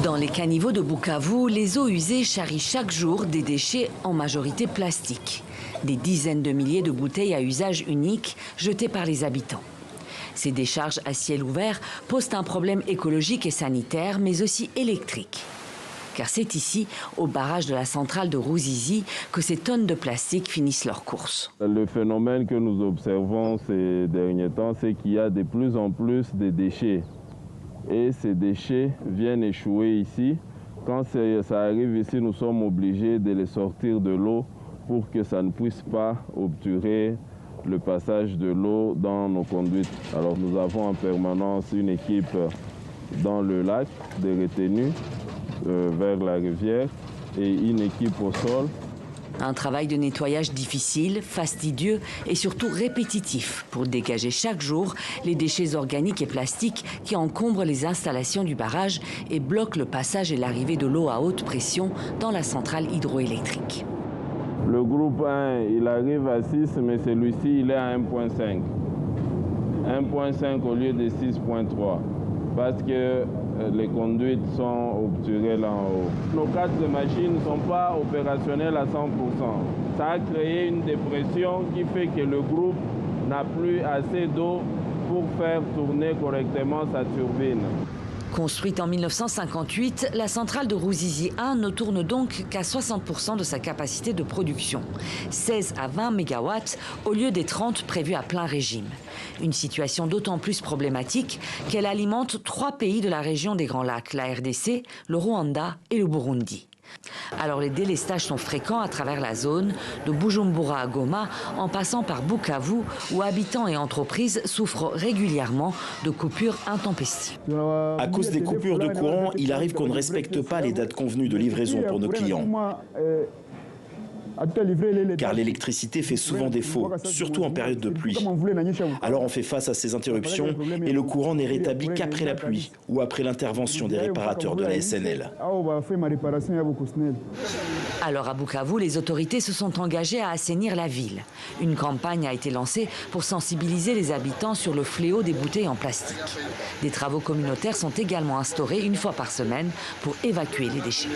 Dans les caniveaux de Bukavu, les eaux usées charrient chaque jour des déchets en majorité plastiques. Des dizaines de milliers de bouteilles à usage unique jetées par les habitants. Ces décharges à ciel ouvert posent un problème écologique et sanitaire, mais aussi électrique. Car c'est ici, au barrage de la centrale de Ruzizi, que ces tonnes de plastique finissent leur course. Le phénomène que nous observons ces derniers temps, c'est qu'il y a de plus en plus de déchets. Et ces déchets viennent échouer ici. Quand ça arrive ici, nous sommes obligés de les sortir de l'eau pour que ça ne puisse pas obturer le passage de l'eau dans nos conduites. Alors nous avons en permanence une équipe dans le lac de retenue vers la rivière et une équipe au sol. Un travail de nettoyage difficile, fastidieux et surtout répétitif pour dégager chaque jour les déchets organiques et plastiques qui encombrent les installations du barrage et bloquent le passage et l'arrivée de l'eau à haute pression dans la centrale hydroélectrique. Le groupe 1, il arrive à 6, mais celui-ci, il est à 1,5. 1,5 au lieu de 6,3. Parce que les conduites sont obturées là en haut. Nos 4 machines ne sont pas opérationnelles à 100%. Ça a créé une dépression qui fait que le groupe n'a plus assez d'eau pour faire tourner correctement sa turbine. Construite en 1958, la centrale de Ruzizi 1 ne tourne donc qu'à 60% de sa capacité de production, 16 à 20 MW au lieu des 30 prévus à plein régime. Une situation d'autant plus problématique qu'elle alimente 3 pays de la région des Grands Lacs, la RDC, le Rwanda et le Burundi. Alors les délestages sont fréquents à travers la zone, de Bujumbura à Goma, en passant par Bukavu, où habitants et entreprises souffrent régulièrement de coupures intempestives. À cause des coupures de courant, il arrive qu'on ne respecte pas les dates convenues de livraison pour nos clients. Car l'électricité fait souvent défaut, surtout en période de pluie. Alors on fait face à ces interruptions et le courant n'est rétabli qu'après la pluie ou après l'intervention des réparateurs de la SNL. Alors à Bukavu, les autorités se sont engagées à assainir la ville. Une campagne a été lancée pour sensibiliser les habitants sur le fléau des bouteilles en plastique. Des travaux communautaires sont également instaurés une fois par semaine pour évacuer les déchets.